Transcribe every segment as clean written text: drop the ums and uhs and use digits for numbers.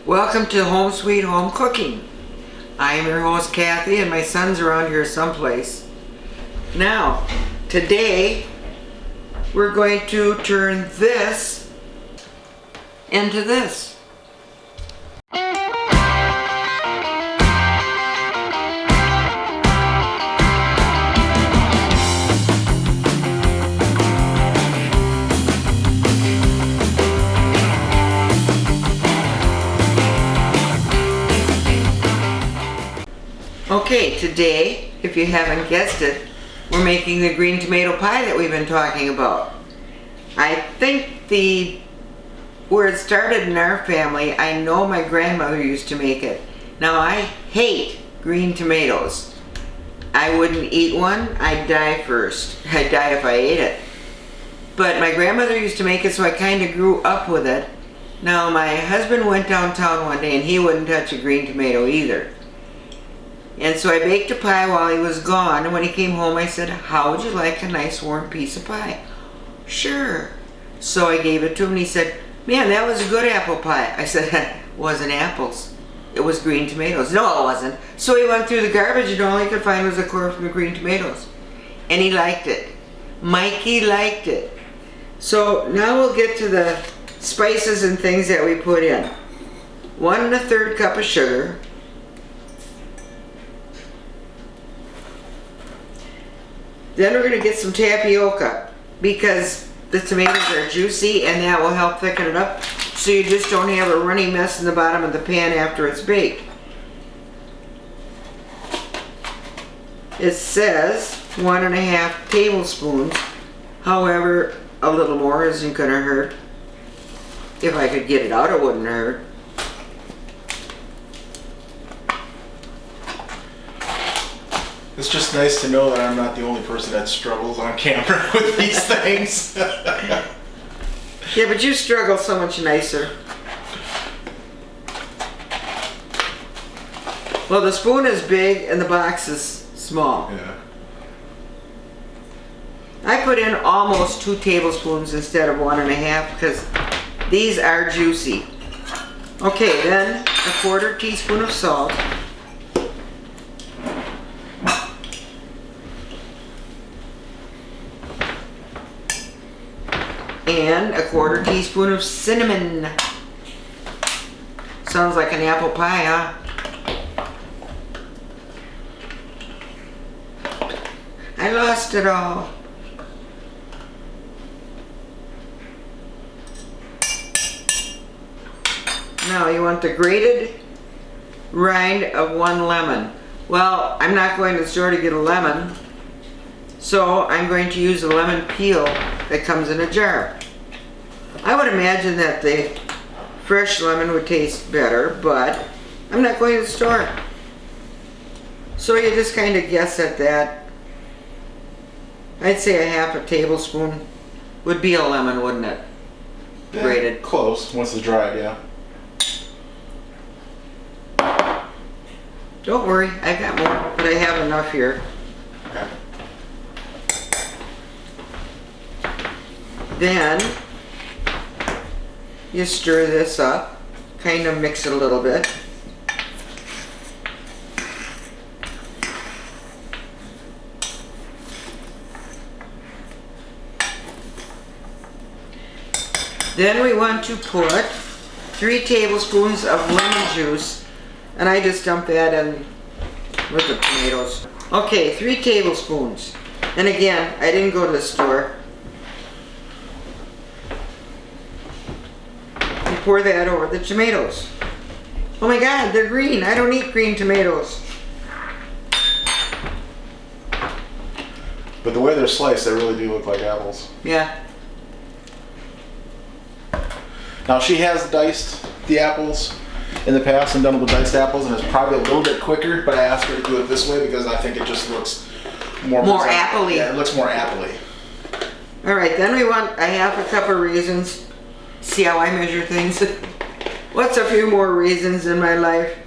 Welcome to Home Sweet Home Cooking. I am your host Kathy and my son's around here someplace. Now, today we're going to turn this into this. Okay, today, if you haven't guessed it, we're making the green tomato pie that we've been talking about. I think where it started in our family, I know my grandmother used to make it. Now I hate green tomatoes. I wouldn't eat one, I'd die first. I'd die if I ate it. But my grandmother used to make it, so I kind of grew up with it. Now my husband went downtown one day and he wouldn't touch a green tomato either. And so I baked a pie while he was gone, and when he came home I said, "How would you like a nice warm piece of pie?" "Sure." So I gave it to him and he said, "Man, that was a good apple pie." I said, "It wasn't apples. It was green tomatoes." "No, it wasn't." So he went through the garbage and all he could find was a core from the green tomatoes. And he liked it. Mikey liked it. So now we'll get to the spices and things that we put in. 1 1/3 cup of sugar. Then we're going to get some tapioca because the tomatoes are juicy and that will help thicken it up so you just don't have a runny mess in the bottom of the pan after it's baked. It says 1 1/2 tablespoons. However, a little more isn't going to hurt. If I could get it out, it wouldn't hurt. It's just nice to know that I'm not the only person that struggles on camera with these things. Yeah, but you struggle so much nicer. Well, the spoon is big and the box is small. Yeah. I put in almost 2 tablespoons instead of 1 1/2 because these are juicy. Okay, then a 1/4 teaspoon of salt. And a 1/4 teaspoon of cinnamon. Sounds like an apple pie, huh? I lost it all. Now you want the grated rind of 1 lemon. Well, I'm not going to the store to get a lemon, so I'm going to use a lemon peel that comes in a jar. I would imagine that the fresh lemon would taste better, but I'm not going to the store. So you just kind of guess at that. I'd say a 1/2 tablespoon would be a lemon, wouldn't it? Yeah, grated. close, once it's dried, yeah. Don't worry, I got more, but I have enough here. Okay. Then you stir this up, kind of mix it a little bit. Then we want to put 3 tablespoons of lemon juice, and I just dump that in with the tomatoes. Okay, 3 tablespoons. And again, I didn't go to the store. And pour that over the tomatoes. Oh my God, they're green. I don't eat green tomatoes. But the way they're sliced, they really do look like apples. Yeah. Now she has diced the apples in the past and done it with diced apples, and it's probably a little bit quicker, but I asked her to do it this way because I think it just looks more appley. Yeah, it looks more appley. All right, then we want a 1/2 cup of raisins. See how I measure things? What's a few more raisins in my life?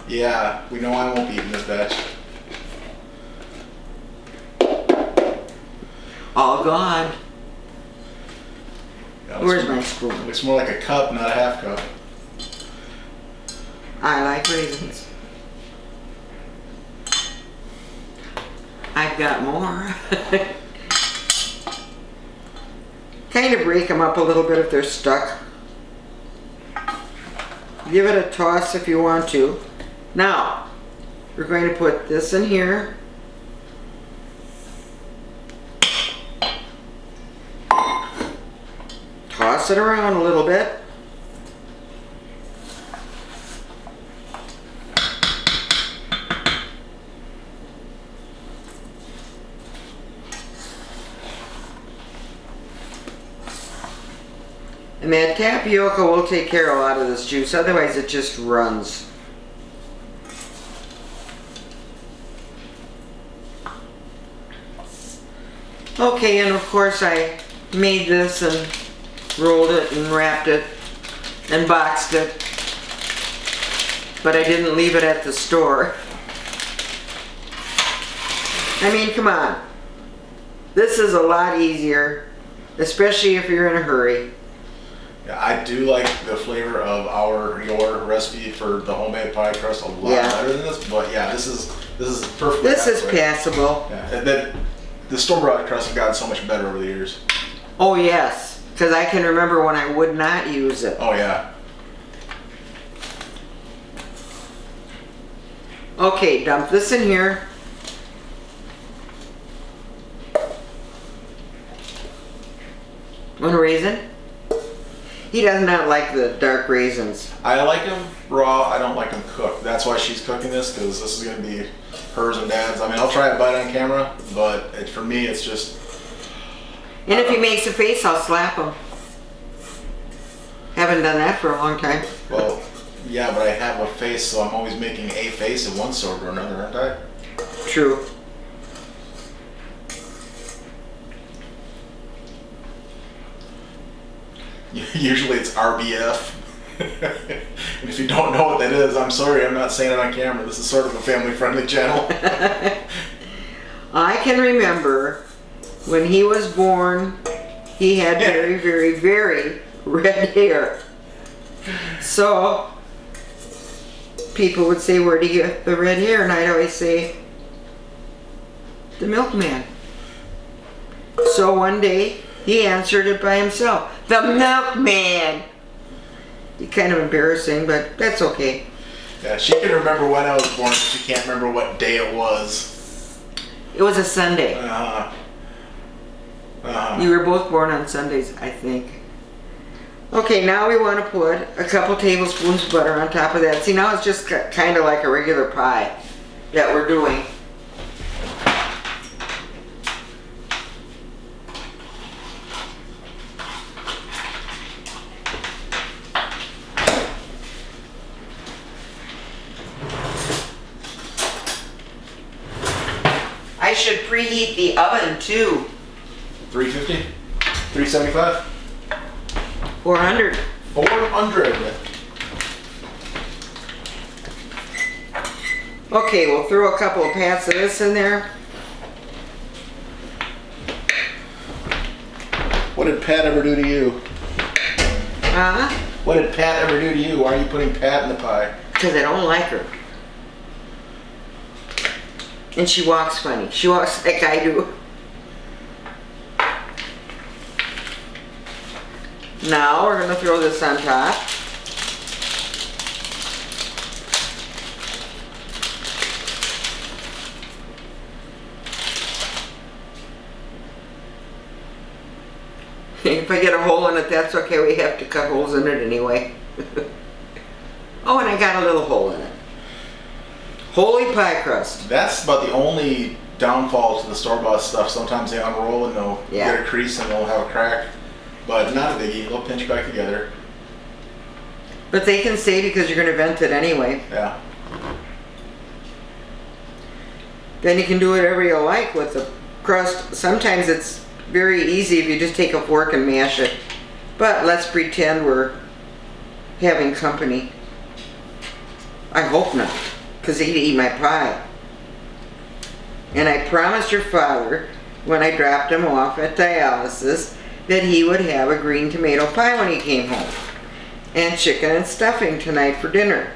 Yeah, we know I won't be eating this batch. All gone. Yeah, Where's my spoon? Looks more like a cup, not a 1/2 cup. I like raisins. I've got more. Kind of break them up a little bit if they're stuck. Give it a toss if you want to. Now, we're going to put this in here. Toss it around a little bit. And that tapioca will take care of a lot of this juice, otherwise it just runs. Okay, and of course I made this and rolled it and wrapped it and boxed it, but I didn't leave it at the store. I mean, come on. This is a lot easier, especially if you're in a hurry. Yeah, I do like the flavor of your recipe for the homemade pie crust a lot better than this, but yeah, this is perfect. This is passable. Yeah, and then the store-bought crust have gotten so much better over the years. Oh yes, because I can remember when I would not use it. Oh yeah. Okay, dump this in here. Want a raisin? He does not like the dark raisins. I like them raw, I don't like them cooked. That's why she's cooking this, because this is going to be hers and Dad's. I mean, I'll try a bite on camera, but for me, it's just... And if he makes a face, I'll slap him. Haven't done that for a long time. Well, yeah, but I have a face, so I'm always making a face of one sort or another, aren't I? True. Usually it's RBF. And if you don't know what that is, I'm sorry, I'm not saying it on camera. This is sort of a family-friendly channel. I can remember when he was born, he had very, very, very red hair. So people would say, where'd he get the red hair? And I'd always say, the milkman. So one day, he answered it by himself. The milkman! Kind of embarrassing, but that's okay. Yeah, she can remember when I was born, but she can't remember what day it was. It was a Sunday. You were both born on Sundays, I think. Okay, now we want to put a couple tablespoons of butter on top of that. See, now it's just kind of like a regular pie that we're doing. I should preheat the oven too. 350? 375? 400. 400. Okay, we'll throw a couple of pats of this in there. What did Pat ever do to you? Huh? What did Pat ever do to you? Why are you putting Pat in the pie? Because I don't like her. And she walks funny. She walks like I do. Now we're going to throw this on top. If I get a hole in it, that's okay. We have to cut holes in it anyway. Oh, and I got a little hole in it. Holy pie crust. That's about the only downfall to the store-bought stuff. Sometimes they unroll and they'll get a crease and they'll have a crack. But not a biggie. They'll pinch back together. But they can stay because you're going to vent it anyway. Yeah. Then you can do whatever you like with the crust. Sometimes it's very easy if you just take a fork and mash it. But let's pretend we're having company. I hope not, because he'd eat my pie. And I promised your father, when I dropped him off at dialysis, that he would have a green tomato pie when he came home. And chicken and stuffing tonight for dinner.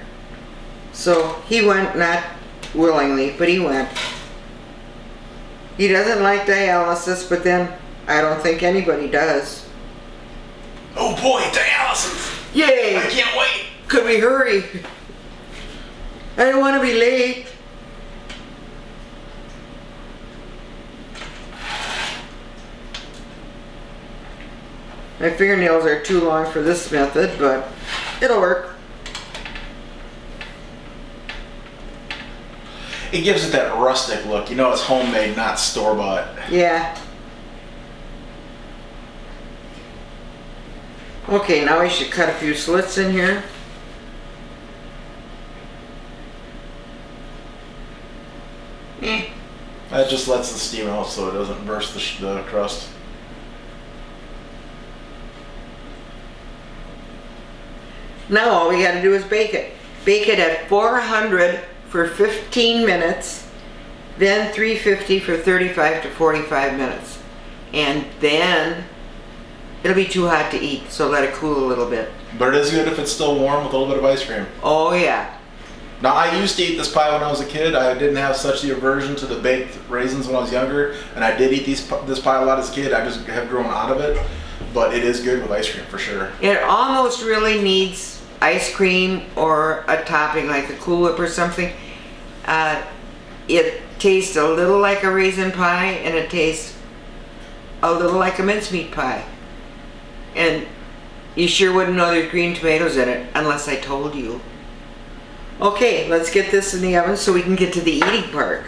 So he went, not willingly, but he went. He doesn't like dialysis, but then I don't think anybody does. Oh boy, dialysis! Yay! I can't wait! Could we hurry? I don't want to be late. My fingernails are too long for this method, but it'll work. It gives it that rustic look. You know it's homemade, not store-bought. Yeah. Okay, now we should cut a few slits in here. That just lets the steam out so it doesn't burst the crust. Now all we gotta do is bake it. Bake it at 400 for 15 minutes, then 350 for 35 to 45 minutes. And then it'll be too hot to eat, so let it cool a little bit. But it is good if it's still warm with a little bit of ice cream. Oh yeah. Now, I used to eat this pie when I was a kid. I didn't have such the aversion to the baked raisins when I was younger, and I did eat this pie a lot as a kid. I just have grown out of it, but it is good with ice cream for sure. It almost really needs ice cream or a topping like a Cool Whip or something. It tastes a little like a raisin pie, and it tastes a little like a mincemeat pie. And you sure wouldn't know there's green tomatoes in it unless I told you. Okay, let's get this in the oven so we can get to the eating part.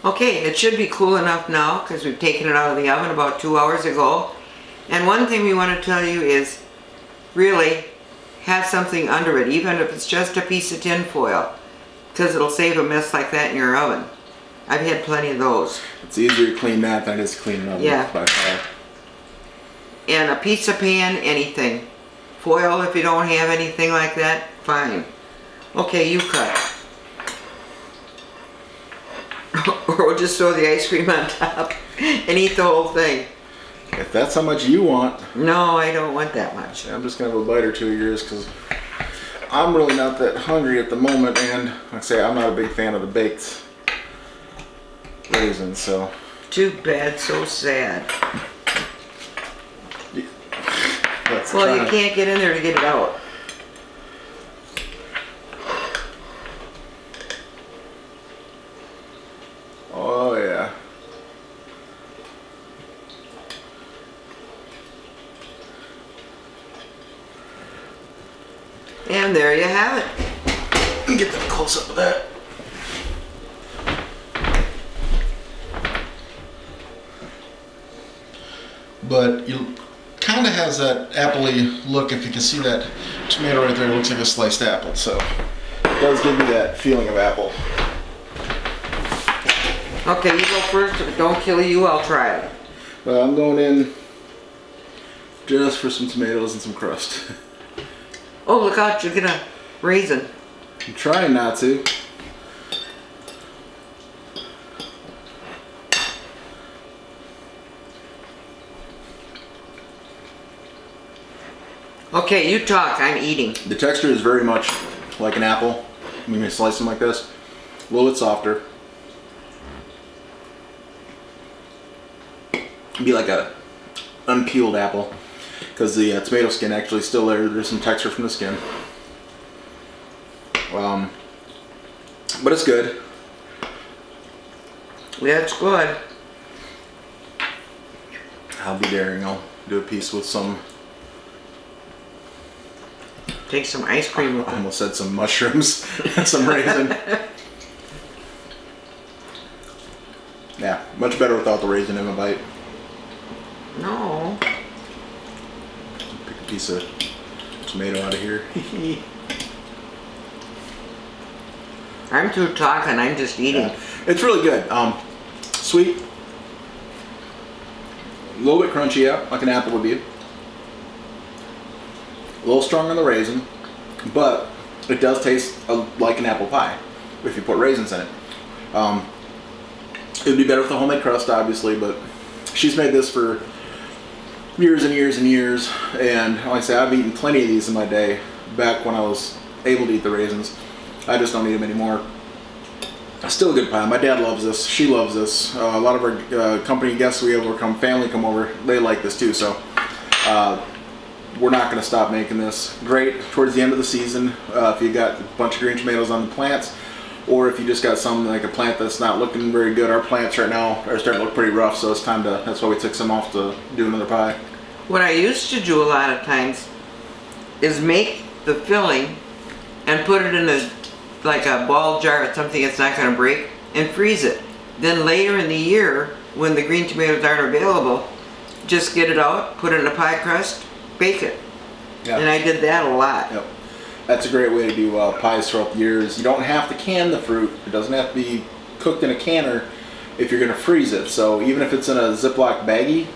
Okay, it should be cool enough now because we've taken it out of the oven about 2 hours ago. And one thing we want to tell you is really have something under it, even if it's just a piece of tin foil, because it'll save a mess like that in your oven. I've had plenty of those. It's easier to clean that than it is to clean an oven. Yeah. By far. And a pizza pan, anything. Foil, if you don't have anything like that, fine. Okay, you cut. Or we'll just throw the ice cream on top and eat the whole thing. If that's how much you want. No, I don't want that much. I'm just going to have a bite or two of yours because I'm really not that hungry at the moment, and like I say, I'm not a big fan of the baked raisins, so. Too bad, so sad. Let's Well, try. you can't get in there to get it out. Oh yeah. And there you have it. Let me get that close up of that. But you kind of has that appley look. If you can see that tomato right there, it looks like a sliced apple. So it does give you that feeling of apple. Okay, you go first. If it don't kill you, I'll try it. Well, I'm going in just for some tomatoes and some crust. Oh, look out, you're gonna raisin. I'm trying not to. Okay, you talk, I'm eating. The texture is very much like an apple. When you slice them like this, a little bit softer. It'd be like a unpeeled apple because the tomato skin actually still there. There's some texture from the skin. But it's good. That's good. I'll be daring. I'll do a piece with some. Take some ice cream with I it. almost said some mushrooms and some raisin. Yeah, much better without the raisin in my bite. No. Pick a piece of tomato out of here. I'm through talking, I'm just eating. Yeah. It's really good. Sweet. A little bit crunchy, yeah, like an apple would be. A little strong on the raisin, but it does taste like an apple pie if you put raisins in it. It would be better with a homemade crust, obviously, but she's made this for years and years and years. And like I say, I've eaten plenty of these in my day back when I was able to eat the raisins. I just don't eat them anymore. Still a good pie. My dad loves this. She loves this. A lot of our company guests we have family come over, they like this too. So we're not going to stop making this. Great towards the end of the season if you got a bunch of green tomatoes on the plants, or if you just got some like a plant that's not looking very good. Our plants right now are starting to look pretty rough, so it's time to, that's why we took some off to do another pie. What I used to do a lot of times is make the filling and put it in like a ball jar or something that's not going to break, and freeze it. Then later in the year, when the green tomatoes aren't available, just get it out, put it in a pie crust, bake it. Yeah. And I did that a lot. Yep. That's a great way to do pies throughout the years. You don't have to can the fruit. It doesn't have to be cooked in a canner if you're going to freeze it. So even if it's in a Ziploc baggie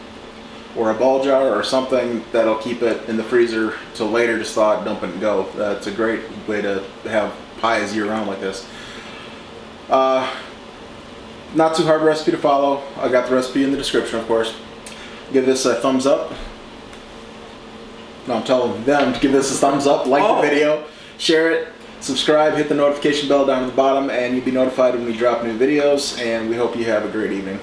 or a ball jar or something, that'll keep it in the freezer till later, just thaw it, dump it and go. That's a great way to have pies year round like this. Not too hard recipe to follow. I got the recipe in the description, of course. Give this a thumbs up. No, I'm telling them to give this a thumbs up, like the video, share it, subscribe, hit the notification bell down at the bottom, and you'll be notified when we drop new videos. And we hope you have a great evening.